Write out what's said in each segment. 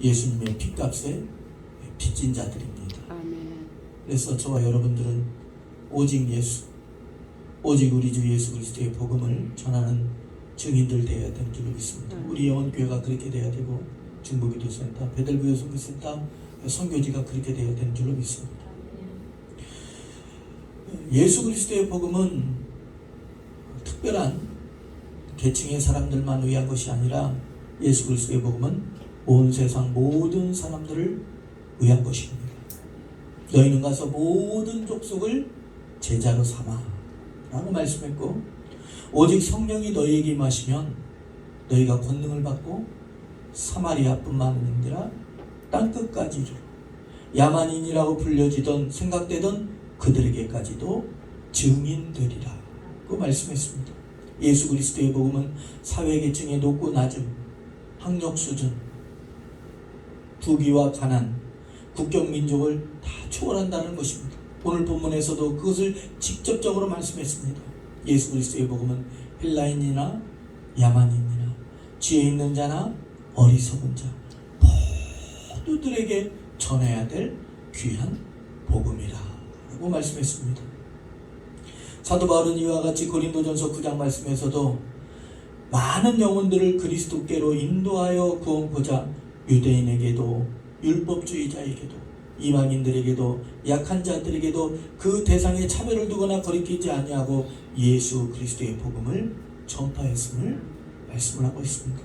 예수님의 핏값에 빚진 자들입니다. 아멘. 그래서 저와 여러분들은 오직 예수, 오직 우리 주 예수 그리스도의 복음을 전하는 증인들 되어야 되는 줄로 믿습니다. 우리 영원교회가 그렇게 되어야 되고, 중부기도센터, 베들교회 선교센터, 선교지가 그렇게 되어야 되는 줄로 믿습니다. 예수 그리스도의 복음은 특별한 계층의 사람들만 위한 것이 아니라, 예수 그리스도의 복음은 온 세상 모든 사람들을 위한 것입니다. 너희는 가서 모든 족속을 제자로 삼아 라고 말씀했고, 오직 성령이 너희에게 임하시면 너희가 권능을 받고 사마리아뿐만 아니라 땅끝까지 이르러 야만인이라고 불려지던 생각되던 그들에게까지도 증인되리라 고 말씀했습니다. 예수 그리스도의 복음은 사회계층의 높고 낮음, 학력 수준, 부귀와 가난, 국경 민족을 다 초월한다는 것입니다. 오늘 본문에서도 그것을 직접적으로 말씀했습니다. 예수 그리스도의 복음은 헬라인이나 야만인이나 지혜 있는 자나 어리석은 자 모두들에게 전해야 될 귀한 복음이라 라고 말씀했습니다. 사도 바울은 이와 같이 고린도전서 9장 말씀에서도 많은 영혼들을 그리스도께로 인도하여 구원코자 유대인에게도 율법주의자에게도 이방인들에게도 약한 자들에게도 그 대상에 차별을 두거나 거리끼지 아니하고 예수 그리스도의 복음을 전파했음을 말씀을 하고 있습니다.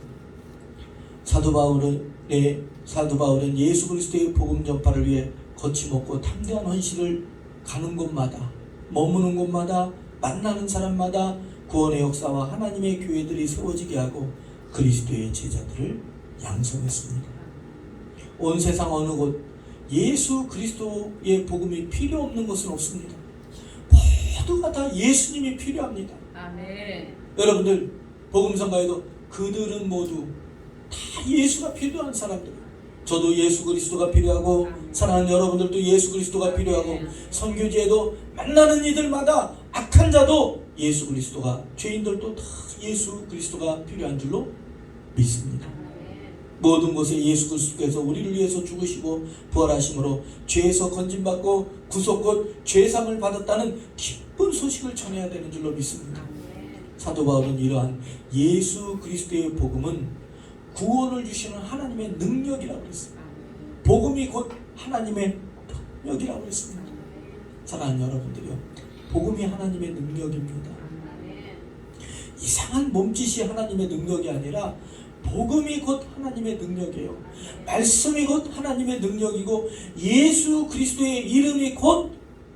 사도 바울은 예수 그리스도의 복음 전파를 위해 거침없고 담대한 헌신을 가는 곳마다, 머무는 곳마다, 만나는 사람마다 구원의 역사와 하나님의 교회들이 세워지게 하고 그리스도의 제자들을 양성했습니다. 온 세상 어느 곳 예수 그리스도의 복음이 필요 없는 곳은 없습니다. 모두가 다 예수님이 필요합니다. 아멘. 여러분들 복음성가에도 그들은 모두 다 예수가 필요한 사람들. 저도 예수 그리스도가 필요하고, 사랑하는 여러분들도 예수 그리스도가 필요하고, 선교지에도 만나는 이들마다 악한 자도 예수 그리스도가, 죄인들도 다 예수 그리스도가 필요한 줄로 믿습니다. 모든 곳에 예수 그리스도께서 우리를 위해서 죽으시고 부활하심으로 죄에서 건진받고 구속 곧 죄상을 받았다는 기쁜 소식을 전해야 되는 줄로 믿습니다. 사도 바울은 이러한 예수 그리스도의 복음은 구원을 주시는 하나님의 능력이라고 했습니다. 복음이 곧 하나님의 능력이라고 했습니다. 사랑하는 여러분들이요, 복음이 하나님의 능력입니다. 이상한 몸짓이 하나님의 능력이 아니라 복음이 곧 하나님의 능력이에요. 말씀이 곧 하나님의 능력이고, 예수 그리스도의 이름이 곧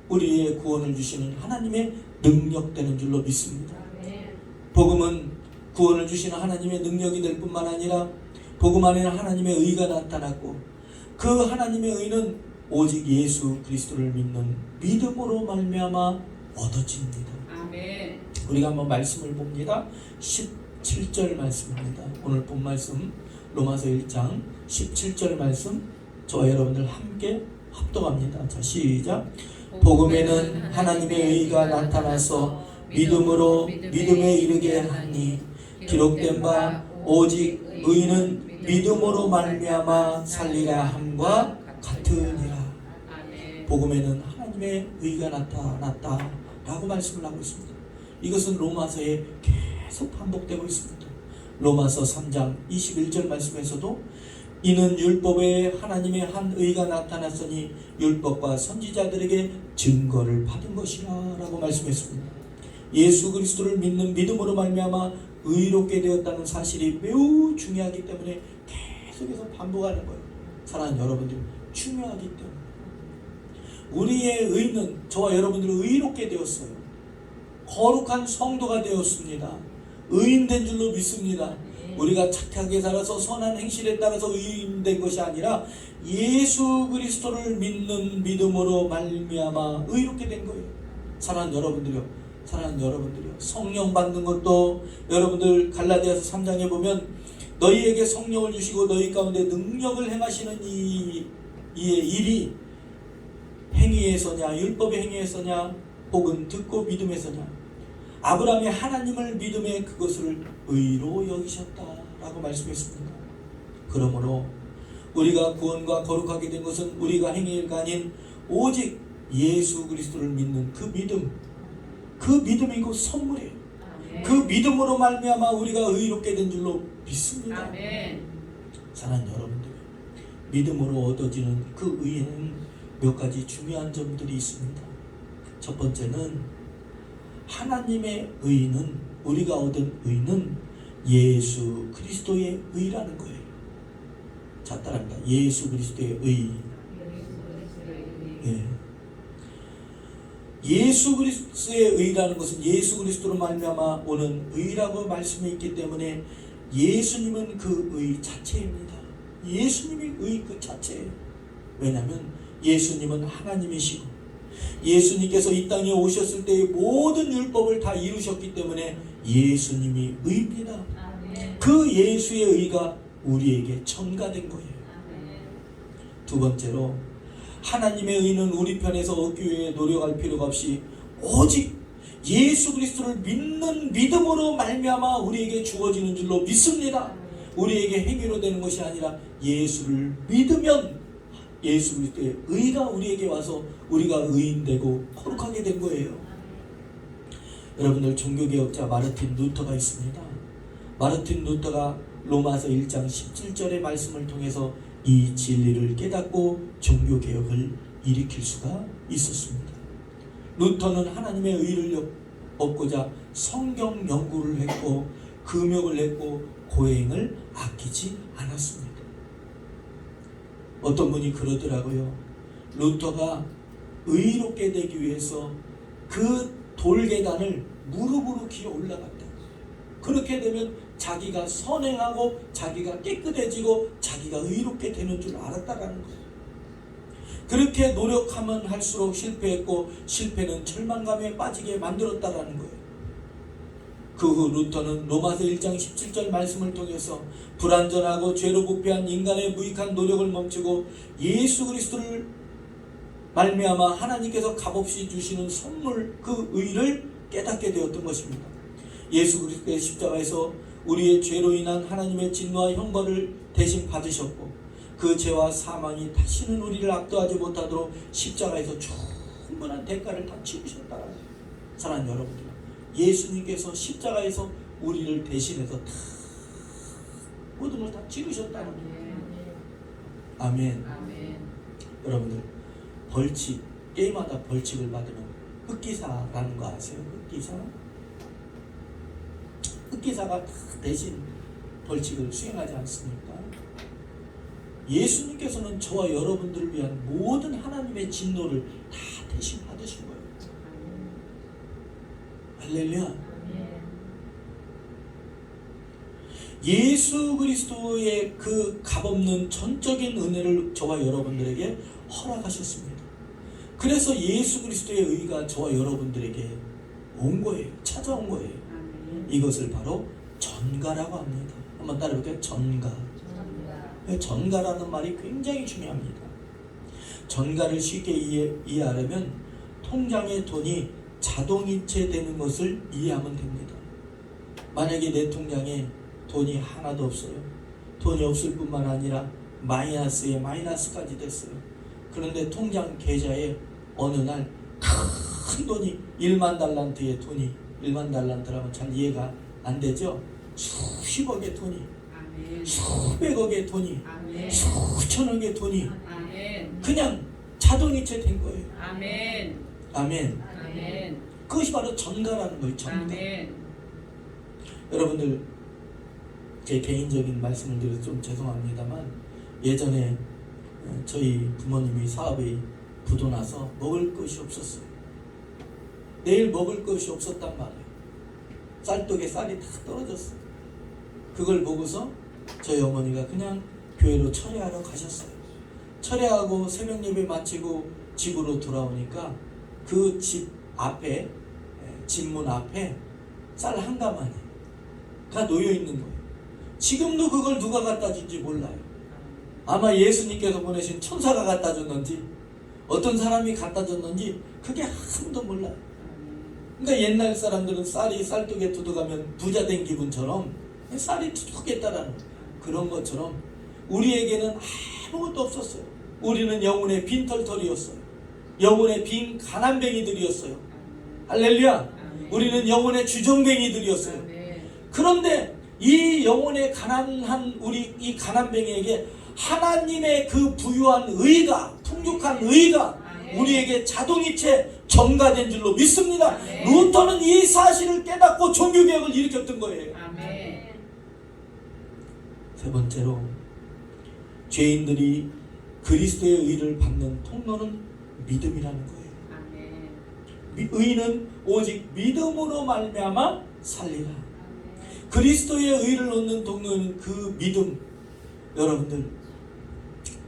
우리의 구원을 주시는 하나님의 능력되는 줄로 믿습니다. 복음은 구원을 주시는 하나님의 능력이 될 뿐만 아니라 복음 안에는 하나님의 의가 나타났고, 그 하나님의 의는 오직 예수 그리스도를 믿는 믿음으로 말미암아 얻어집니다. 아멘. 우리가 한번 말씀을 봅니다. 17절 말씀입니다. 오늘 본 말씀 로마서 1장 17절 말씀, 저와 여러분들 함께 합독합니다. 자, 시작. 복음에는 하나님의 의가 나타나서 믿음으로 믿음에 이르게 하니, 기록된 바 오직 의는 믿음으로 말미암아 살리라 함과 같으니라. 복음에는 하나님의 의가 나타났다 라고 말씀을 하고 있습니다. 이것은 로마서에 계속 반복되고 있습니다. 로마서 3장 21절 말씀에서도 이는 율법에 하나님의 한 의가 나타났으니 율법과 선지자들에게 증거를 받은 것이라 라고 말씀했습니다. 예수 그리스도를 믿는 믿음으로 말미암아 의롭게 되었다는 사실이 매우 중요하기 때문에 계속해서 반복하는 거예요. 사랑하는 여러분들, 중요하기 때문에 우리의 의는, 저와 여러분들은 의롭게 되었어요. 거룩한 성도가 되었습니다. 의인된 줄로 믿습니다. 우리가 착하게 살아서 선한 행실에 따라서 의인된 것이 아니라 예수 그리스도를 믿는 믿음으로 말미암아 의롭게 된 거예요. 사랑하는 여러분들이요, 성령 받는 것도, 여러분들 갈라디아서 3장에 보면 너희에게 성령을 주시고 너희 가운데 능력을 행하시는 이의 일이 행위에서냐 율법의 행위에서냐 혹은 듣고 믿음에서냐, 아브라함이 하나님을 믿음에 그것을 의로 여기셨다라고 말씀했습니다. 그러므로 우리가 구원과 거룩하게 된 것은 우리가 행위가 아닌 오직 예수 그리스도를 믿는 그 믿음, 그 믿음이 곧 선물이에요. 그 믿음으로 말미암아 우리가 의롭게 된 줄로 믿습니다. 아멘. 사랑하는 여러분들, 믿음으로 얻어지는 그 의에는 몇 가지 중요한 점들이 있습니다. 첫 번째는 하나님의 의는, 우리가 얻은 의는 예수 그리스도의 의라는 거예요. 자, 따라합니다. 예수 그리스도의 의. 예. 예수 그리스도의 의라는 것은 예수 그리스도로 말미암아 오는 의라고 말씀이 있기 때문에 예수님은 그 의 자체입니다. 예수님이 의 그 자체예요. 왜냐하면 예수님은 하나님이시고 예수님께서 이 땅에 오셨을 때의 모든 율법을 다 이루셨기 때문에 예수님이 의입니다. 그 예수의 의가 우리에게 전가된 거예요. 두 번째로 하나님의 의는 우리 편에서 얻기 위해 노력할 필요가 없이 오직 예수 그리스도를 믿는 믿음으로 말미암아 우리에게 주어지는 줄로 믿습니다. 우리에게 행위로 되는 것이 아니라 예수를 믿으면 예수 그리스도의 의가 우리에게 와서 우리가 의인되고 거룩하게 된 거예요. 여러분들, 종교개혁자 마르틴 루터가 있습니다. 마르틴 루터가 로마서 1장 17절의 말씀을 통해서 이 진리를 깨닫고 종교개혁을 일으킬 수가 있었습니다. 루터는 하나님의 의를 얻고자 성경 연구를 했고 금욕을 했고 고행을 아끼지 않았습니다. 어떤 분이 그러더라고요. 루터가 의롭게 되기 위해서 그 돌계단을 무릎으로 기어 올라갔다. 그렇게 되면 자기가 선행하고 자기가 깨끗해지고 자기가 의롭게 되는 줄 알았다라는 거예요. 그렇게 노력하면 할수록 실패했고 실패는 절망감에 빠지게 만들었다라는 거예요. 그 후 루터는 로마서 1장 17절 말씀을 통해서 불완전하고 죄로 부패한 인간의 무익한 노력을 멈추고 예수 그리스도를 말미암아 하나님께서 값없이 주시는 선물, 그 의를 깨닫게 되었던 것입니다. 예수 그리스도의 십자가에서 우리의 죄로 인한 하나님의 진노와 형벌을 대신 받으셨고 그 죄와 사망이 다시는 우리를 압도하지 못하도록 십자가에서 충분한 대가를 다 치르셨다는 거예요. 사랑하는 여러분들, 예수님께서 십자가에서 우리를 대신해서 다 모든 걸 다 치르셨다는 거예요. 아멘. 아멘. 여러분들, 벌칙, 게임하다 벌칙을 받으면 흑기사라는 거 아세요? 흑기사? 흑기사가 다 대신 벌칙을 수행하지 않습니까? 예수님께서는 저와 여러분들을 위한 모든 하나님의 진노를 다 대신 받으신 거예요. 할렐루야. 예수 그리스도의 그 값없는 전적인 은혜를 저와 여러분들에게 허락하셨습니다. 그래서 예수 그리스도의 의가 저와 여러분들에게 온 거예요. 찾아온 거예요. 이것을 바로 전가라고 합니다. 한번 따라해볼게요. 전가. 전가라는 말이 굉장히 중요합니다. 전가를 쉽게 이해하려면 통장에 돈이 자동이체 되는 것을 이해하면 됩니다. 만약에 내 통장에 돈이 하나도 없어요. 돈이 없을 뿐만 아니라 마이너스에 마이너스까지 됐어요. 그런데 통장 계좌에 어느 날 큰 돈이 1만 달란트의 돈이 1만 달란트라면 잘 이해가 안 되죠? 수십억의 돈이, 수백억의 돈이, 수천억의 돈이 그냥 자동이체 된 거예요. 아멘. 아멘. 아멘. 그것이 바로 전가라는 거예요. 전가. 아멘. 여러분들, 제 개인적인 말씀을 드려서 좀 죄송합니다만 예전에 저희 부모님이 사업이 부도나서 먹을 것이 없었어요. 내일 먹을 것이 없었단 말이에요. 쌀떡에 쌀이 다 떨어졌어요. 그걸 보고서 저희 어머니가 그냥 교회로 철회하러 가셨어요. 철회하고 새벽 예배 마치고 집으로 돌아오니까 그 집 앞에, 집문 앞에 쌀 한 가마니가 놓여 있는 거예요. 지금도 그걸 누가 갖다 준지 몰라요. 아마 예수님께서 보내신 천사가 갖다 줬는지 어떤 사람이 갖다 줬는지 그게 아무도 몰라요. 그러니까 옛날 사람들은 쌀이 쌀떡에 두둑하면 부자 된 기분처럼 쌀이 두둑했다라는 그런 것처럼 우리에게는 아무것도 없었어요. 우리는 영혼의 빈털털이었어요. 영혼의 빈 가난뱅이들이었어요. 할렐루야. 우리는 영혼의 주정뱅이들이었어요. 그런데 이 영혼의 가난한 우리 이 가난뱅이에게 하나님의 그 부유한 의가, 풍족한 의가 우리에게 자동이체 전가된 줄로 믿습니다. 루터는 이 사실을 깨닫고 종교개혁을 일으켰던 거예요. 세 번째로, 죄인들이 그리스도의 의를 받는 통로는 믿음이라는 거예요. 의는 오직 믿음으로 말미암아 살리라. 그리스도의 의를 얻는 통로는 그 믿음. 여러분들,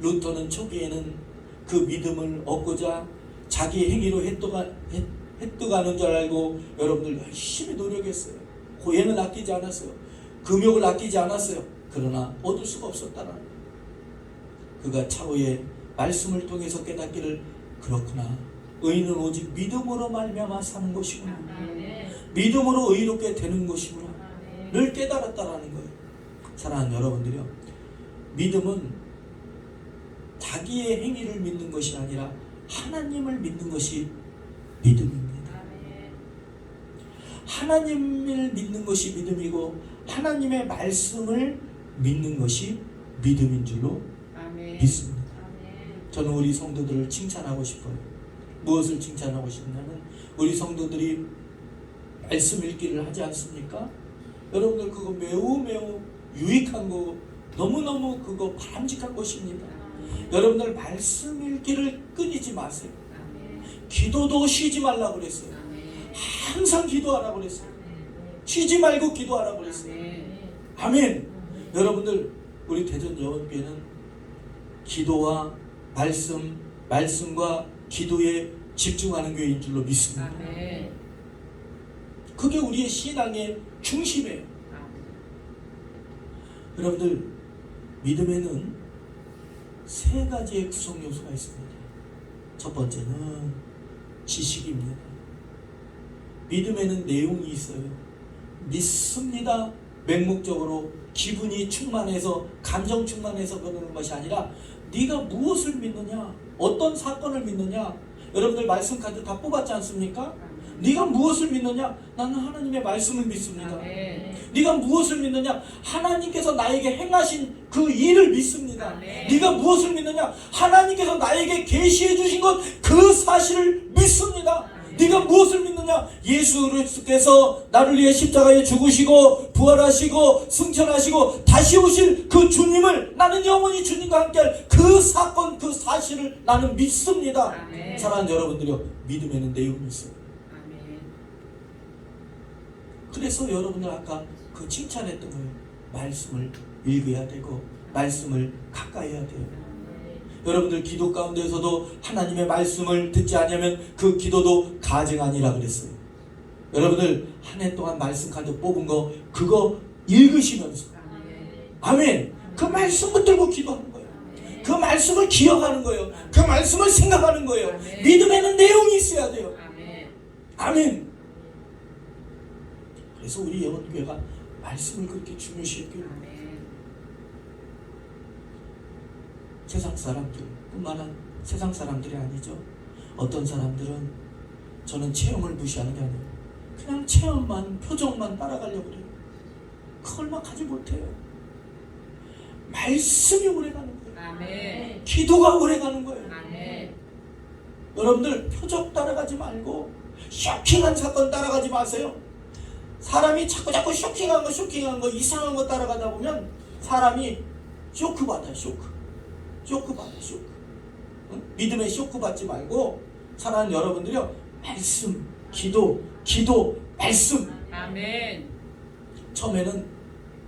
루터는 초기에는 그 믿음을 얻고자 자기 행위로 획득하는 줄 알고 여러분들 열심히 노력했어요. 고행을 아끼지 않았어요. 금욕을 아끼지 않았어요. 그러나 얻을 수가 없었다는 거예요. 그가 차후에 말씀을 통해서 깨닫기를, 그렇구나, 의는 오직 믿음으로 말미암아 사는 것이구나, 믿음으로 의롭게 되는 것이구나 를 깨달았다라는 거예요. 사랑하는 여러분들이요, 믿음은 자기의 행위를 믿는 것이 아니라 하나님을 믿는 것이 믿음입니다. 하나님을 믿는 것이 믿음이고 하나님의 말씀을 믿는 것이 믿음인 줄로 믿습니다. 저는 우리 성도들을 칭찬하고 싶어요. 무엇을 칭찬하고 싶냐면, 우리 성도들이 말씀 읽기를 하지 않습니까? 여러분들 그거 매우 유익한 거, 너무너무 그거 바람직한 것입니다. 여러분들 말씀 읽기를 끊이지 마세요. 기도도 쉬지 말라고 그랬어요. 항상 기도하라고 그랬어요. 쉬지 말고 기도하라고 그랬어요. 아멘. 여러분들, 우리 대전 여원교회는 기도와 말씀과 기도에 집중하는 교회인 줄로 믿습니다. 그게 우리의 신앙의 중심이에요. 여러분들, 믿음에는 세 가지의 구성 요소가 있습니다. 첫 번째는 지식입니다. 믿음에는 내용이 있어요. 믿습니다. 맹목적으로 기분이 충만해서, 감정 충만해서 그러는 것이 아니라 네가 무엇을 믿느냐, 어떤 사건을 믿느냐. 여러분들 말씀 카드 다 뽑았지 않습니까? 네가 무엇을 믿느냐? 나는 하나님의 말씀을 믿습니다. 네가 무엇을 믿느냐? 하나님께서 나에게 행하신 그 일을 믿습니다. 네가 무엇을 믿느냐? 하나님께서 나에게 계시해 주신 것, 그 사실을 믿습니다. 네가 무엇을 믿느냐? 예수 그리스도께서 나를 위해 십자가에 죽으시고 부활하시고 승천하시고 다시 오실 그 주님을, 나는 영원히 주님과 함께할 그 사건, 그 사실을 나는 믿습니다. 사랑하는 여러분들이요, 믿음에는 내용이 있어요. 그래서 여러분들 아까 그 칭찬했던 거예요. 말씀을 읽어야 되고 말씀을 가까이 해야 돼요. 여러분들 기도 가운데서도 하나님의 말씀을 듣지 않으면 그 기도도 가증 아니라 그랬어요. 여러분들 한 해 동안 말씀 카드 뽑은 거 그거 읽으시면서, 아멘, 그 말씀 붙들고 기도하는 거예요. 그 말씀을 기억하는 거예요. 그 말씀을 생각하는 거예요. 믿음에는 내용이 있어야 돼요. 아멘. 그래서 우리 예원교회가 말씀을 그렇게 중요시했기를. 세상 사람들 뿐만 아니라, 세상 사람들이 아니죠. 어떤 사람들은, 저는 체험을 무시하는 게 아니에요. 그냥 체험만, 표정만 따라가려고 그래요. 그걸 막 하지 못해요. 말씀이 오래가는 거예요. 기도가 오래가는 거예요. 여러분들 표정 따라가지 말고 쇼킹한 사건 따라가지 마세요. 사람이 자꾸 쇼킹한 거 이상한 거 따라가다 보면 사람이 쇼크 받아요. 쇼크 받아. 응? 믿음의 쇼크 받지 말고, 사랑하는 여러분들이요, 말씀, 기도, 말씀. 아멘. 처음에는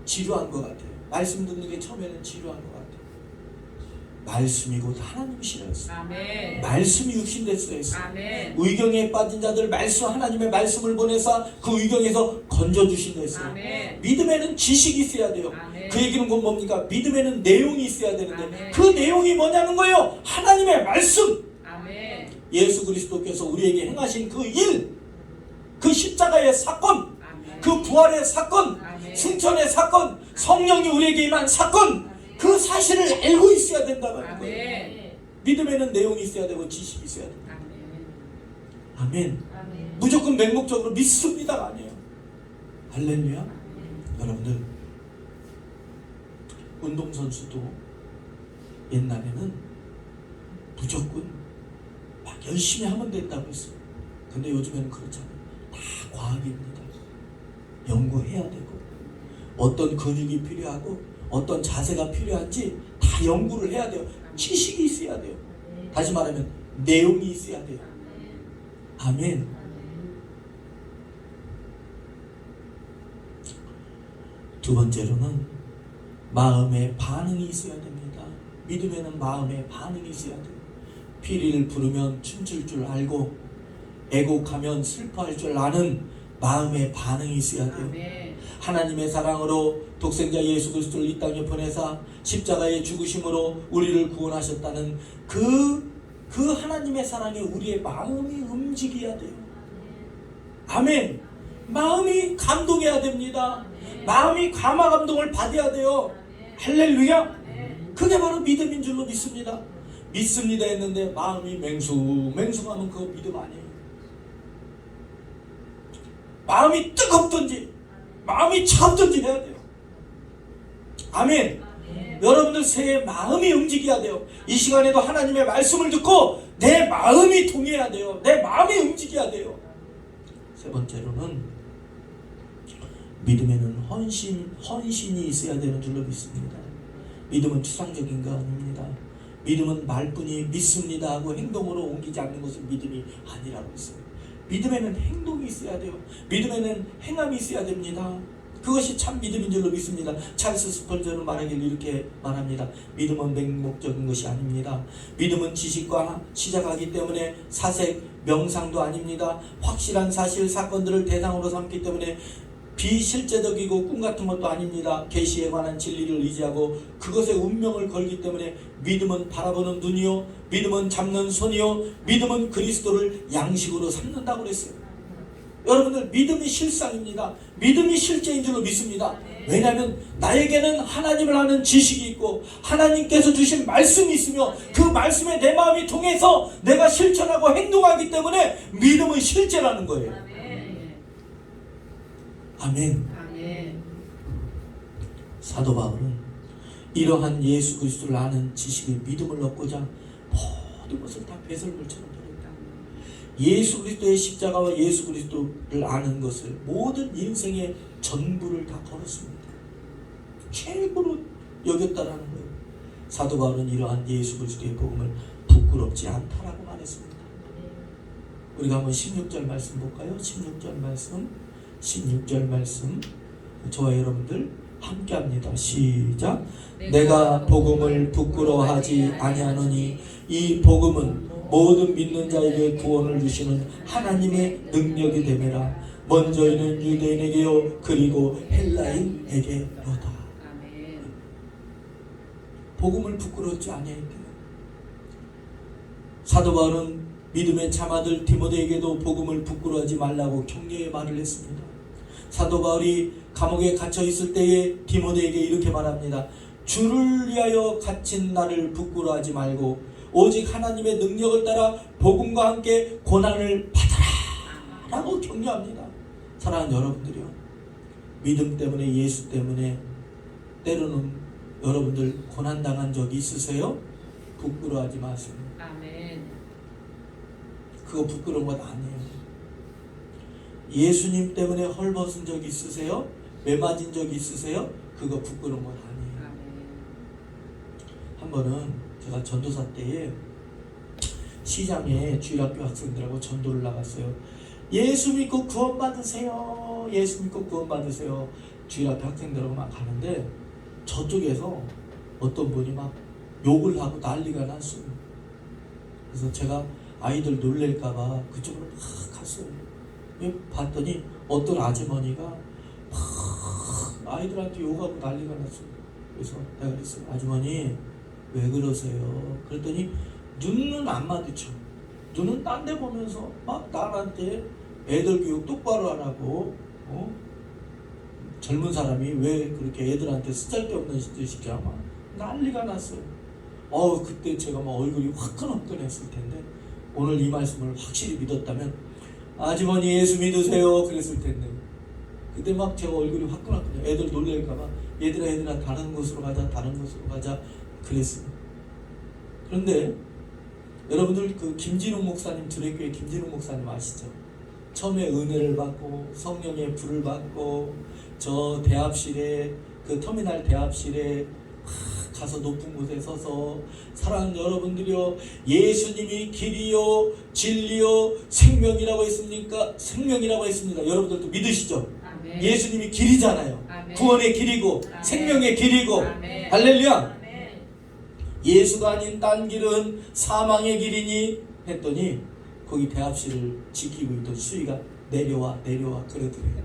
지루한 것 같아요. 말씀 듣는 게 처음에는 지루한 것 같아요. 말씀이 곧 하나님이시라였어요. 아멘. 말씀이 육신됐어요. 아멘. 의경에 빠진 자들 말씀, 하나님의 말씀을 보내서 그 의경에서 건져주신다 했어요. 아멘. 믿음에는 지식이 있어야 돼요. 아멘. 그 얘기는 곧 뭡니까? 믿음에는 내용이 있어야 되는데, 아멘. 그 내용이 뭐냐는 거예요. 하나님의 말씀. 아멘. 예수 그리스도께서 우리에게 행하신 그 일, 그 십자가의 사건, 아멘. 그 부활의 사건, 아멘. 승천의 사건, 성령이 우리에게 임한 사건, 그 사실을 알고 있어야 된다는 거예요. 아멘. 믿음에는 내용이 있어야 되고 지식이 있어야 돼요. 아멘. 아멘. 무조건 맹목적으로 믿습니다가 아니에요. 할렐루야. 여러분들, 운동선수도 옛날에는 무조건 막 열심히 하면 된다고 했어요. 근데 요즘에는 그렇잖아요. 다 과학입니다. 연구해야 되고, 어떤 근육이 필요하고 어떤 자세가 필요한지 다 연구를 해야 돼요. 지식이 있어야 돼요. 다시 말하면 내용이 있어야 돼요. 아멘. 두 번째로는 마음의 반응이 있어야 됩니다. 믿음에는 마음의 반응이 있어야 돼요. 피리를 부르면 춤출 줄 알고 애곡하면 슬퍼할 줄 아는 마음의 반응이 있어야 돼요. 아멘. 하나님의 사랑으로 독생자 예수 그리스도를 이 땅에 보내사 십자가의 죽으심으로 우리를 구원하셨다는 그 하나님의 사랑에 우리의 마음이 움직여야 돼요. 아멘. 마음이 감동해야 됩니다. 마음이 감화 감동을 받아야 돼요. 할렐루야. 그게 바로 믿음인 줄로 믿습니다. 믿습니다 했는데 마음이 맹숭하면 그거 믿음 아니에요. 마음이 뜨겁든지 마음이 차갑든지 해야 돼요. 아멘. 여러분들 새해 마음이 움직여야 돼요. 이 시간에도 하나님의 말씀을 듣고 내 마음이 동해야 돼요. 내 마음이 움직여야 돼요. 세 번째로는 믿음에는 헌신이 있어야 되는 줄로 믿습니다. 믿음은 추상적인 거 아닙니다. 믿음은 말뿐이 믿습니다 하고 행동으로 옮기지 않는 것은 믿음이 아니라고 했어요. 믿음에는 행동이 있어야 돼요. 믿음에는 행함이 있어야 됩니다. 그것이 참 믿음인 줄로 믿습니다. 찰스 스펄전은 말하길 이렇게 말합니다. 믿음은 맹목적인 것이 아닙니다. 믿음은 지식과 시작하기 때문에 사색, 명상도 아닙니다. 확실한 사실, 사건들을 대상으로 삼기 때문에 비실제적이고 꿈같은 것도 아닙니다. 계시에 관한 진리를 의지하고 그것에 운명을 걸기 때문에 믿음은 바라보는 눈이요, 믿음은 잡는 손이요, 믿음은 그리스도를 양식으로 삼는다고 그랬어요. 여러분들, 믿음이 실상입니다. 믿음이 실제인 줄로 믿습니다. 왜냐하면 나에게는 하나님을 아는 지식이 있고 하나님께서 주신 말씀이 있으며 그 말씀에 내 마음이 통해서 내가 실천하고 행동하기 때문에 믿음은 실제라는 거예요. 아멘. 아멘. 사도 바울은 이러한 예수 그리스도를 아는 지식의 믿음을 얻고자 모든 것을 다 배설물처럼 버렸다. 예수 그리스도의 십자가와 예수 그리스도를 아는 것을 모든 인생의 전부를 다 걸었습니다. 최고로 여겼다라는 거예요. 사도 바울은 이러한 예수 그리스도의 복음을 부끄럽지 않다라고 말했습니다. 우리가 한번 16절 말씀 볼까요? 16절 말씀 저와 여러분들 함께 합니다. 시작. 내가 복음을 부끄러워하지 아니하노니 이 복음은 모든 믿는 자에게 구원을 주시는 하나님의 능력이 됨이라. 먼저에는 유대인에게요 그리고 헬라인에게로다. 복음을 부끄럽지 아니하니까. 사도 바울은 믿음의 참아들 디모데에게도 복음을 부끄러워하지 말라고 격려의 말을 했습니다. 사도 바울이 감옥에 갇혀 있을 때에 디모데에게 이렇게 말합니다. 주를 위하여 갇힌 나를 부끄러워하지 말고 오직 하나님의 능력을 따라 복음과 함께 고난을 받아라 라고 격려합니다. 사랑하는 여러분들이요, 믿음 때문에, 예수 때문에 때로는 여러분들 고난당한 적 있으세요? 부끄러워하지 마세요. 아멘. 그거 부끄러운 것 아니에요. 예수님 때문에 헐벗은 적 있으세요? 매 맞은 적 있으세요? 그거 부끄러운 것 아니에요. 아멘. 한 번은 제가 전도사 때에 시장에 주일학교 학생들하고 전도를 나갔어요. 예수 믿고 구원 받으세요. 예수 믿고 구원 받으세요. 주일학교 학생들하고 막 가는데 저쪽에서 어떤 분이 막 욕을 하고 난리가 났어요. 그래서 제가 아이들 놀랄까봐 그쪽으로 막 갔어요. 봤더니 어떤 아주머니가 막 아이들한테 욕하고 난리가 났어요. 그래서 내가 그랬어요. 아주머니 왜 그러세요? 그랬더니 눈은 안 마주쳐. 눈은 딴 데 보면서 막 나한테 애들 교육 똑바로 하라고, 젊은 사람이 왜 그렇게 애들한테 쓰잘데없는 짓을 시켜 막 난리가 났어요. 그때 제가 막 얼굴이 화끈화끈했을 텐데 오늘 이 말씀을 확실히 믿었다면 아주머니 예수 믿으세요 그랬을 텐데 그때 막 제 얼굴이 화끈화끈해. 애들 놀랄까봐 얘들아 다른 곳으로 가자 그랬어요. 그런데 여러분들 그 김진웅 목사님, 주례교회 김진웅 목사님 아시죠? 처음에 은혜를 받고 성령의 불을 받고 저 대합실에 그 터미널 대합실에 가서 높은 곳에 서서 사랑하는 여러분들이요, 예수님이 길이요 진리요 생명이라고 했습니까? 생명이라고 했습니다. 여러분들도 믿으시죠? 아멘. 예수님이 길이잖아요. 아멘. 구원의 길이고 아멘. 생명의 길이고. 아멘. 할렐루야. 아멘. 예수가 아닌 딴 길은 사망의 길이니 했더니 거기 대합실을 지키고 있던 수위가 내려와 그러더래요.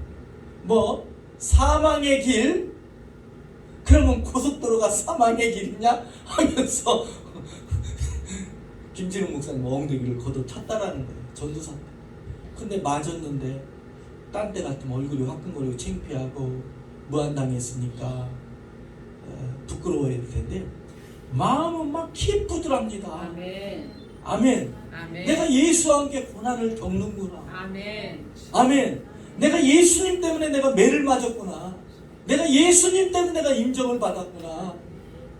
뭐 사망의 길? 그러면 고속도로가 사망의 길이냐? 하면서 김진웅 목사님 엉덩이를 걷어찼다라는 거예요. 전도사 때. 근데 맞았는데 딴 때 같으면 얼굴이 화끈거리고 창피하고 무한당했으니까 부끄러워야 될 텐데 마음은 막 기쁘더랍니다. 아멘. 아멘. 아멘. 내가 예수와 함께 고난을 겪는구나. 아멘. 아멘. 내가 예수님 때문에 내가 매를 맞았구나. 내가 예수님 때문에 내가 인정을 받았구나.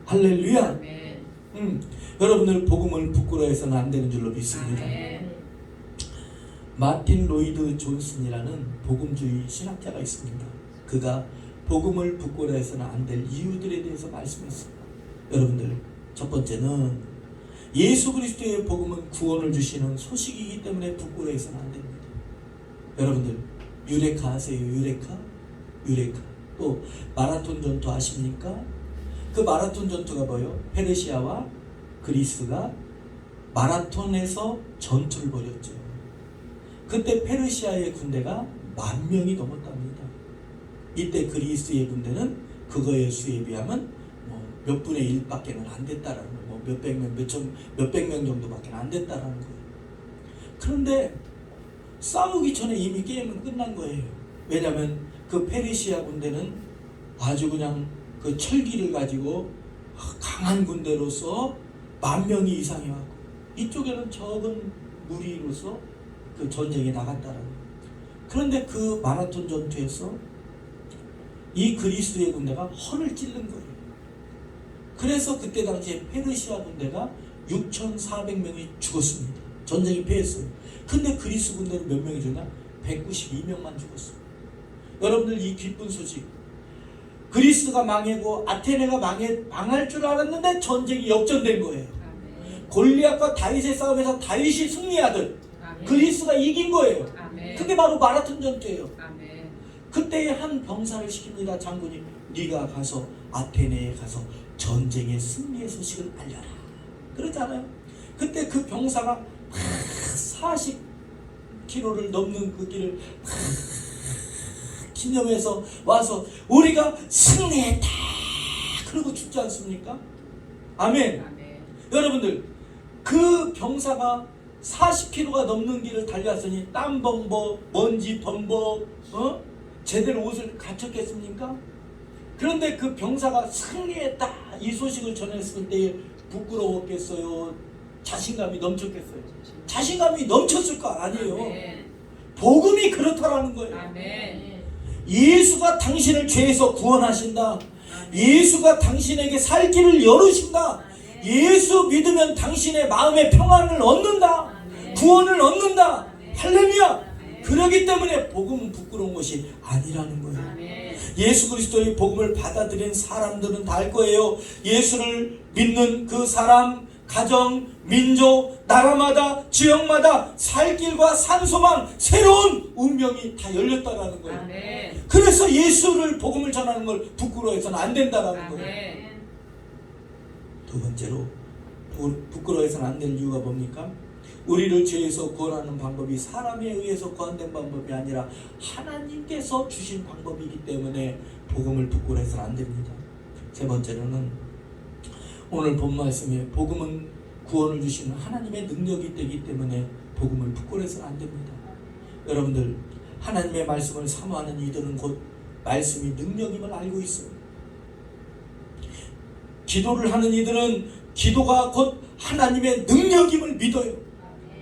할렐루야. 아멘. 여러분들 복음을 부끄러워해서는 안 되는 줄로 믿습니다. 아멘. 마틴 로이드 존슨이라는 복음주의 신학자가 있습니다. 그가 복음을 부끄러워해서는 안 될 이유들에 대해서 말씀했습니다. 여러분들, 첫 번째는 예수 그리스도의 복음은 구원을 주시는 소식이기 때문에 부끄러워해서는 안 됩니다. 여러분들, 유레카 아세요? 유레카. 또 마라톤 전투 아십니까? 그 마라톤 전투가 뭐예요? 페르시아와 그리스가 마라톤에서 전투를 벌였죠. 그때 페르시아의 군대가 10,000명이 넘었답니다. 이때 그리스의 군대는 그거의 수에 비하면 몇 분의 1밖에는 안 됐다라는 거예요. 몇백 명 정도밖에 안 됐다라는 거예요. 그런데 싸우기 전에 이미 게임은 끝난 거예요. 왜냐하면 그 페르시아 군대는 아주 그냥 그 철기를 가지고 강한 군대로서 10,000명이 이상이 왔고 이쪽에는 적은 무리로서 그 전쟁에 나갔다라는 거예요. 그런데 그 마라톤 전투에서 이 그리스도의 군대가 허를 찔른 거예요. 그래서 그때 당시에 페르시아 군대가 6,400명이 죽었습니다. 전쟁이 패했어요. 근데 그리스 군대는 몇 명이 죽나? 192명만 죽었어요. 여러분들 이 기쁜 소식, 그리스가 망하고 아테네가 망할 줄 알았는데 전쟁이 역전된 거예요. 아멘. 골리앗과 다윗의 싸움에서 다윗이 승리하듯 아멘. 그리스가 이긴 거예요. 아멘. 그게 바로 마라톤 전투예요. 아멘. 그때 한 병사를 시킵니다. 장군이, 네가 가서 아테네에 가서 전쟁의 승리의 소식을 알려라. 그러잖아요. 그때 그 병사가 40km를 넘는 그 길을 기념해서 와서 우리가 승리했다 그러고 죽지 않습니까? 아멘. 아멘. 여러분들, 그 병사가 40km가 넘는 길을 달려왔으니 땀 범벅, 먼지 범벅, 제대로 옷을 갖췄겠습니까? 그런데 그 병사가 승리했다 이 소식을 전했을 때 부끄러웠겠어요? 자신감이 넘쳤겠어요? 자신감이 넘쳤을 거 아니에요. 아멘. 복음이 그렇다라는 거예요. 아멘. 예수가 당신을 죄에서 구원하신다. 아멘. 예수가 당신에게 살 길을 열으신다. 아멘. 예수 믿으면 당신의 마음의 평안을 얻는다. 아멘. 구원을 얻는다. 아멘. 할렐루야. 아멘. 그렇기 때문에 복음은 부끄러운 것이 아니라는 거예요. 아멘. 예수 그리스도의 복음을 받아들인 사람들은 다 알 거예요. 예수를 믿는 그 사람, 가정, 민족, 나라마다, 지역마다 살 길과 산소망, 새로운 운명이 다 열렸다라는 거예요. 아멘. 그래서 예수를 복음을 전하는 걸 부끄러워해서는 안 된다라는 거예요. 아멘. 두 번째로 부끄러워해서는 안 될 이유가 뭡니까? 우리를 죄에서 구원하는 방법이 사람에 의해서 구원된 방법이 아니라 하나님께서 주신 방법이기 때문에 복음을 부끄러워해서는 안 됩니다. 세 번째로는 오늘 본 말씀에 복음은 구원을 주시는 하나님의 능력이 되기 때문에 복음을 부끄러워해서는 안 됩니다. 여러분들, 하나님의 말씀을 사모하는 이들은 곧 말씀이 능력임을 알고 있어요. 기도를 하는 이들은 기도가 곧 하나님의 능력임을 믿어요.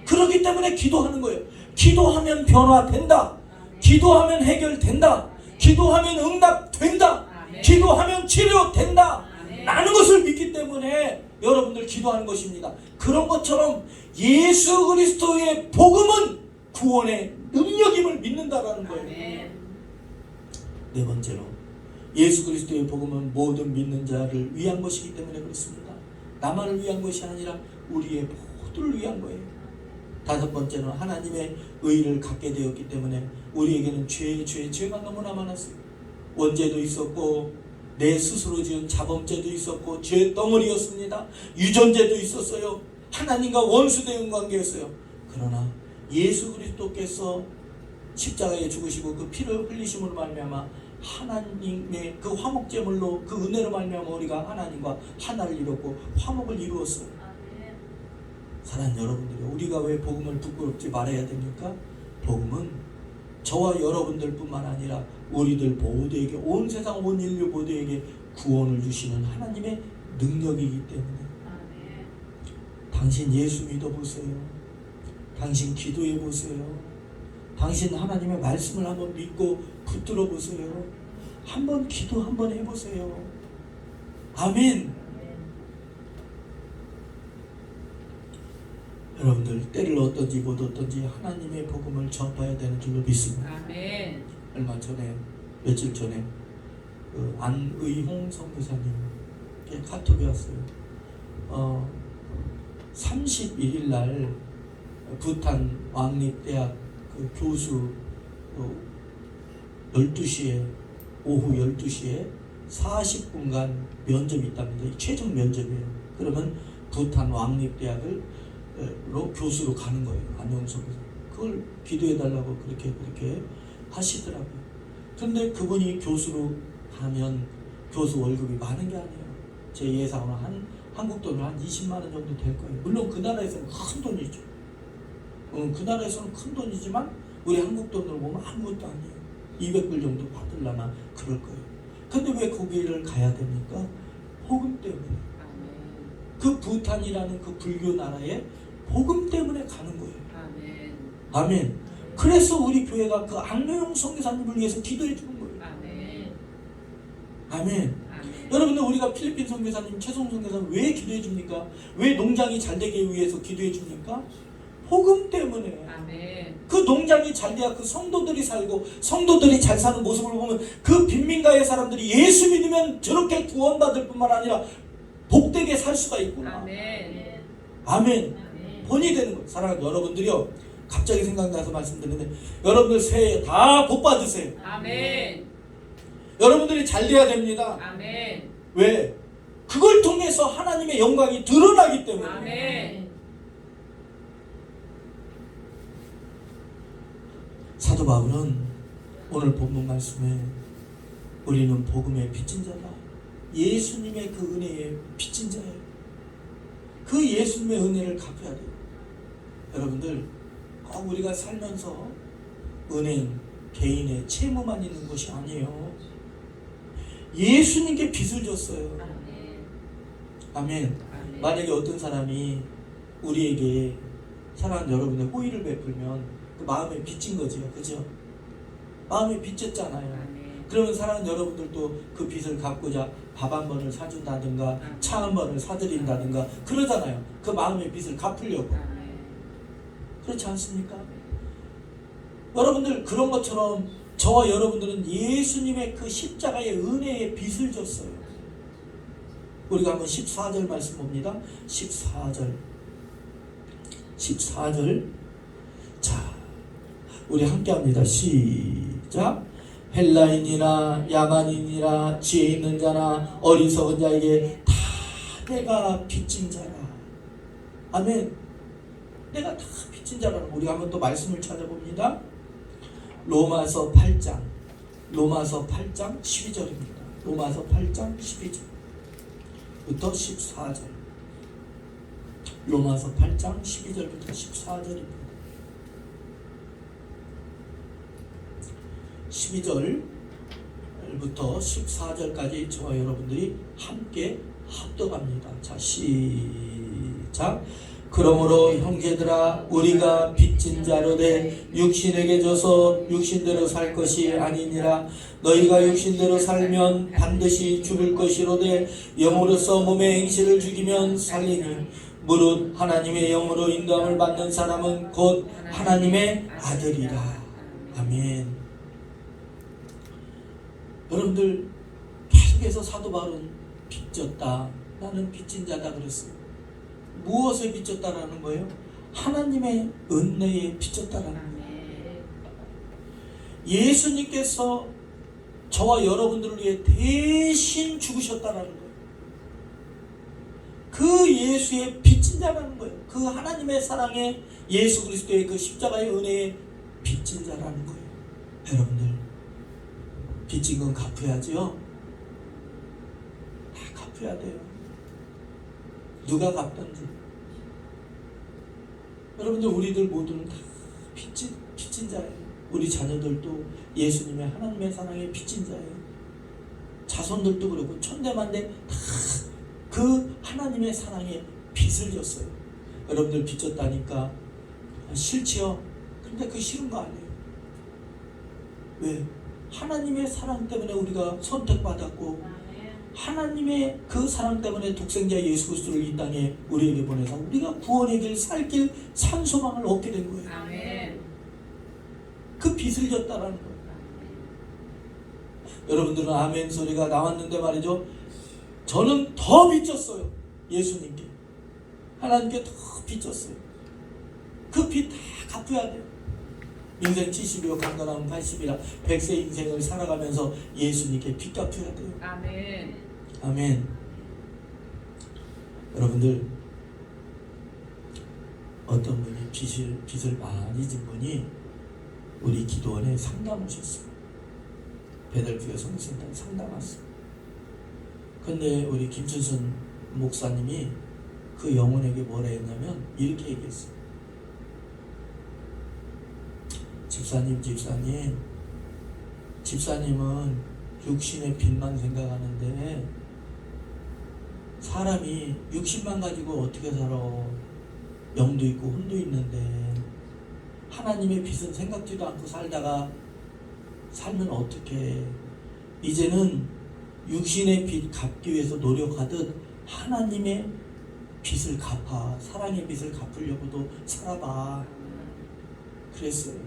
그렇기 때문에 기도하는 거예요. 기도하면 변화된다. 기도하면 해결된다. 기도하면 응답된다. 기도하면 치료된다. 라는 것을 믿기 때문에 여러분들 기도하는 것입니다. 그런 것처럼 예수 그리스도의 복음은 구원의 능력임을 믿는다라는 거예요. 네 번째로 예수 그리스도의 복음은 모든 믿는 자를 위한 것이기 때문에 그렇습니다. 나만을 위한 것이 아니라 우리의 모두를 위한 거예요. 다섯 번째는 하나님의 의를 갖게 되었기 때문에 우리에게는 죄가 너무나 많았어요. 원죄도 있었고 내 스스로 지은 자범죄도 있었고 죄 덩어리였습니다. 유전죄도 있었어요. 하나님과 원수되는 관계였어요. 그러나 예수 그리스도께서 십자가에 죽으시고 그 피를 흘리심으로 말미암아 하나님의 그 화목제물로 그 은혜로 말미암아 우리가 하나님과 하나를 이뤘고 화목을 이루었어요. 사랑하는 여러분들이 우리가 왜 복음을 부끄럽지 말아야 됩니까? 복음은 저와 여러분들 뿐만 아니라 우리들 모두에게 온 세상 온 인류 모두에게 구원을 주시는 하나님의 능력이기 때문에 당신 예수 믿어보세요. 당신 기도해보세요. 당신 하나님의 말씀을 한번 믿고 붙들어 보세요. 한번 기도 한번 해보세요. 아멘. 여러분들 때를 어떤지 못 어떤지 하나님의 복음을 전파해야 되는 줄로 믿습니다. 아멘. 얼마 전에 며칠 전에 그 안의홍 선교사님께 카톡이 왔어요. 31일 날 부탄 왕립대학 그 교수 12시에 오후 12시에 40분간 면접이 있답니다. 최종 면접이에요. 그러면 부탄 왕립대학으로 교수로 가는 거예요. 안영석 교수. 그걸 기도해달라고 그렇게 하시더라고요. 그런데 그분이 교수로 가면 교수 월급이 많은 게 아니에요. 제 예상으로 한국 돈으로 한 20만 원 정도 될 거예요. 물론 그 나라에서는 큰 돈이죠. 그 나라에서는 큰 돈이지만 우리 한국 돈으로 보면 아무것도 아니에요. 200불 정도 받으려나 그럴 거예요. 근데 왜 거기를 가야 됩니까? 복음 때문에. 그 부탄이라는 그 불교 나라에 복음 때문에 가는 거예요. 아멘. 그래서 우리 교회가 그 안노영 선교사님을 위해서 기도해 주는 거예요. 아멘. 여러분들 우리가 필리핀 선교사님, 최송 선교사님 왜 기도해 줍니까? 왜 농장이 잘 되기 위해서 기도해 줍니까? 복음 때문에. 그 농장이 잘 돼야 그 성도들이 살고 성도들이 잘 사는 모습을 보면 그 빈민가의 사람들이 예수 믿으면 저렇게 구원받을 뿐만 아니라 복되게 살 수가 있구나. 아멘. 본이 되는 거예요. 사랑하는 여러분들이요, 갑자기 생각나서 말씀드리는데 여러분들 새해 다 복 받으세요. 여러분들이 잘 돼야 됩니다. 왜? 그걸 통해서 하나님의 영광이 드러나기 때문에. 사도 바울은 오늘 본문 말씀에 우리는 복음의 빚진 자다. 예수님의 그 은혜의 빚진 자예요. 그 예수님의 은혜를 갚아야 돼요. 여러분들 꼭 우리가 살면서 은행, 개인의 채무만 있는 것이 아니에요. 예수님께 빚을 줬어요. 아멘. 만약에 어떤 사람이 우리에게 사랑하는 여러분의 호의를 베풀면 그 마음에 빚진 거지요. 그죠? 마음에 빚졌잖아요. 그러면 사랑하는 여러분들도 그 빚을 갚고자 밥 한 번을 사준다든가 차 한 번을 사드린다든가 그러잖아요. 그 마음의 빚을 갚으려고. 그렇지 않습니까? 여러분들 그런 것처럼 저와 여러분들은 예수님의 그 십자가의 은혜의 빚을 졌어요. 우리가 한번 14절 말씀 봅니다. 14절. 자, 우리 함께 합니다. 시작. 헬라인이나 야만인이나 지혜 있는 자나 어리석은 자에게 다 내가 빚진 자라. 아멘. 내가 다 빚진 자라는 우리가 한번 또 말씀을 찾아봅니다. 로마서 8장 12절입니다. 로마서 8장 12절부터 14절. 로마서 8장 12절부터 14절입니다. 12절부터 14절까지 저와 여러분들이 함께 합독합니다. 자, 시작. 그러므로 형제들아 우리가 빚진 자로되 육신에게 져서 육신대로 살 것이 아니니라. 너희가 육신대로 살면 반드시 죽을 것이로되 영으로서 몸의 행실을 죽이면 살리니 무릇 하나님의 영으로 인도함을 받는 사람은 곧 하나님의 아들이라. 아멘. 여러분들 계속해서 사도 바울은 빚졌다, 나는 빚진 자다 그랬어요. 무엇에 빚졌다라는 거예요? 하나님의 은혜에 빚졌다라는 거예요. 예수님께서 저와 여러분들을 위해 대신 죽으셨다라는 거예요. 그 예수의 빚진 자라는 거예요. 그 하나님의 사랑에 예수 그리스도의 그 십자가의 은혜에 빚진 자라는 거예요. 여러분들 빚진 건 갚아야죠. 다 갚아야 돼요. 누가 갚든지. 여러분들 우리들 모두는 다 빚진 자예요. 우리 자녀들도 예수님의 하나님의 사랑에 빚진 자예요. 자손들도 그렇고 천대만대 다 그 하나님의 사랑에 빚을 졌어요. 여러분들 빚졌다니까 싫지요? 근데 그 싫은 거 아니에요. 왜? 하나님의 사랑 때문에 우리가 선택받았고 하나님의 그 사랑 때문에 독생자 예수 그리스도를 이 땅에 우리에게 보내서 우리가 구원의 길, 살 길, 산소망을 얻게 된 거예요. 아멘. 그 빚을 졌다라는 거예요. 여러분들은 아멘 소리가 나왔는데 말이죠. 저는 더 빚졌어요. 예수님께. 하나님께 더 빚졌어요. 그 빚 다 갚아야 돼요. 인생 70이요 강건하면 80이라 100세 인생을 살아가면서 예수님께 빚 갚아야 돼요. 아멘. 아멘. 여러분들 어떤 분이 빚을 많이 진 분이 우리 기도원에 상담 오셨어요. 베델교회 성신단 상담 왔어요. 근데 우리 김춘순 목사님이 그 영혼에게 뭐라 했냐면 이렇게 얘기했어요. 집사님은 육신의 빚만 생각하는데 사람이 60만 가지고 어떻게 살아? 영도 있고 혼도 있는데 하나님의 빚은 생각지도 않고 살다가 살면 어떡해? 이제는 육신의 빚 갚기 위해서 노력하듯 하나님의 빚을 갚아. 사랑의 빚을 갚으려고도 살아봐. 그랬어요.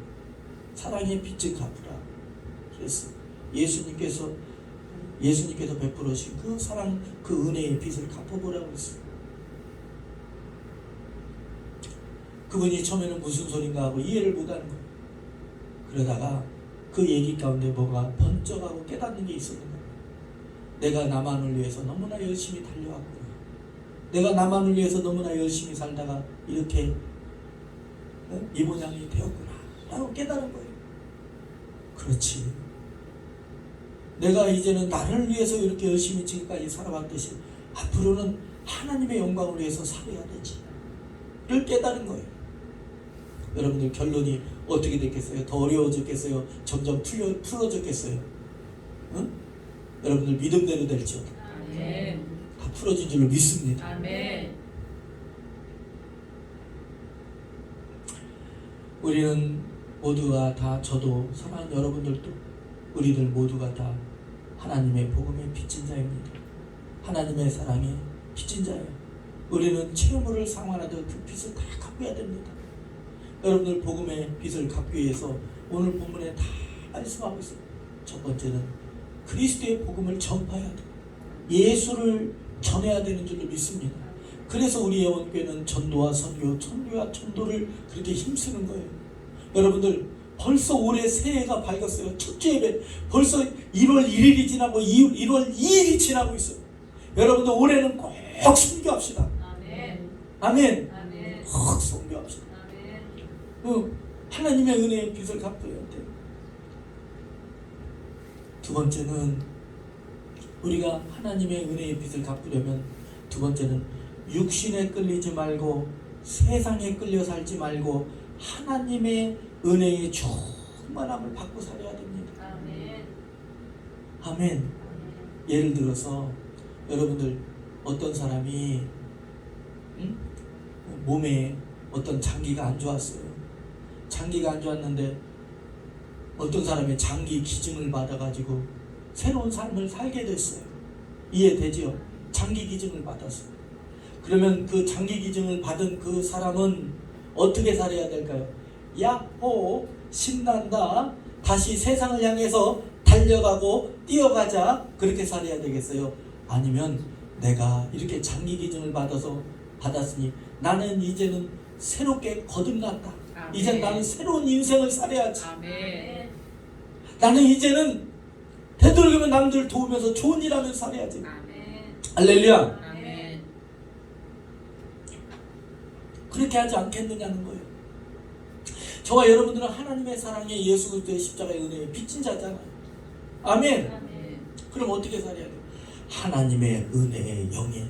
사랑의 빚을 갚으라. 그랬어요. 예수님께서 베풀으신 그 사랑, 그 은혜의 빚을 갚아보라고 했어요. 그분이 처음에는 무슨 소린가 하고 이해를 못하는 거예요. 그러다가 그 얘기 가운데 뭐가 번쩍하고 깨닫는 게 있었는 거예요. 내가 나만을 위해서 너무나 열심히 달려왔구나. 내가 나만을 위해서 너무나 열심히 살다가 이렇게 이 모양이 되었구나 라고 깨달은 거예요. 그렇지. 내가 이제는 나를 위해서 이렇게 열심히 지금까지 살아왔듯이 앞으로는 하나님의 영광을 위해서 살아야 되지 를 깨달은 거예요. 여러분들 결론이 어떻게 됐겠어요? 더 어려워졌겠어요? 점점 풀어졌겠어요? 응? 여러분들 믿음대로 될지어다. 아멘. 다 풀어진 줄로 믿습니다. 아멘. 우리는 모두가 다, 저도 사랑하는 여러분들도 우리들 모두가 다 하나님의 복음에 빚진 자입니다. 하나님의 사랑에 빚진 자예요. 우리는 채무를 상환하듯 그 빚을 다 갚아야 됩니다. 여러분들 복음의 빚을 갚기 위해서 오늘 본문에 다 말씀하고 있어요. 첫 번째는 그리스도의 복음을 전파해야 돼요. 예수를 전해야 되는 줄로 믿습니다. 그래서 우리 예원교회는 전도와 선교, 선교와 전도를 그렇게 힘쓰는 거예요. 여러분들 벌써 올해 새해가 밝았어요. 첫째 예배 벌써 1월 1일이 지나고 1월 2일이 지나고 있어요. 여러분들 올해는 꼭 선교합시다. 아멘. 아멘. 아멘. 꼭 선교합시다. 아멘. 하나님의 은혜의 빚을 갚아야 돼요. 두 번째는 우리가 하나님의 은혜의 빚을 갚으려면 두 번째는 육신에 끌리지 말고 세상에 끌려 살지 말고 하나님의 은혜의 충만함을 받고 살아야 됩니다. 아멘. 아멘. 예를 들어서 여러분들 어떤 사람이 몸에 어떤 장기가 안 좋았어요. 장기가 안 좋았는데 어떤 사람의 장기 기증을 받아가지고 새로운 삶을 살게 됐어요. 이해되지요? 장기 기증을 받았어요. 그러면 그 장기 기증을 받은 그 사람은 어떻게 살아야 될까요? 야호, 신난다, 다시 세상을 향해서 달려가고 뛰어가자, 그렇게 살아야 되겠어요? 아니면 내가 이렇게 장기 기증을 받았으니 나는 이제는 새롭게 거듭났다. 아멘. 이제 나는 새로운 인생을 살아야지. 아멘. 나는 이제는 되도록이면 남들 도우면서 좋은 일 하면서 살아야지. 아멘. 할렐루야. 아멘. 그렇게 하지 않겠느냐는 거예요. 저와 여러분들은 하나님의 사랑에 예수 그리스도의 십자가의 은혜에 빚진 자잖아요. 아멘. 아멘. 그럼 어떻게 살아야 돼요? 하나님의 은혜의 영의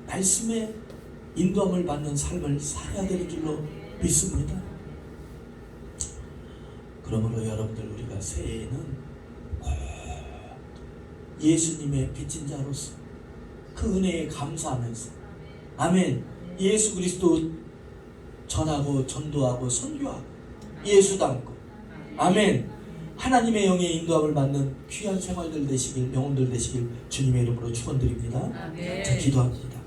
말씀에 인도함을 받는 삶을 살아야 되는 줄로 믿습니다. 그러므로 여러분들, 우리가 새해에는 꼭 예수님의 빚진 자로서 그 은혜에 감사하면서, 아멘, 예수 그리스도 전하고 전도하고 선교하고 예수 닮고, 아멘, 하나님의 영의 인도함을 받는 귀한 생활들 되시길, 영혼들 되시길 주님의 이름으로 축원드립니다. 아멘. 자, 기도합니다.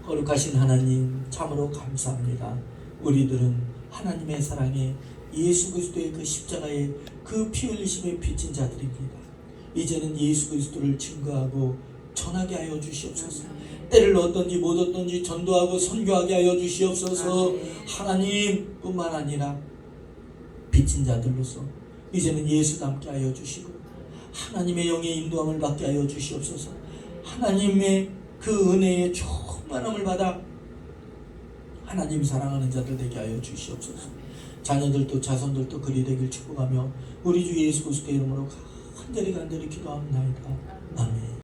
거룩하신 하나님, 참으로 감사합니다. 우리들은 하나님의 사랑에 예수 그리스도의 그 십자가의 그 피 흘리심에 빚진 자들입니다. 이제는 예수 그리스도를 증거하고 전하게 하여 주시옵소서. 때를 얻든지 못 얻든지 전도하고 선교하게 하여 주시옵소서. 하나님 뿐만 아니라 빚진 자들로서 이제는 예수 닮게 하여 주시고 하나님의 영의 인도함을 받게 하여 주시옵소서. 하나님의 그 은혜의 충만함을 받아 하나님 사랑하는 자들 되게 하여 주시옵소서. 자녀들도 자손들도 그리 되길 축복하며 우리 주 예수 그리스도의 이름으로 간절히 기도합니다. 아멘.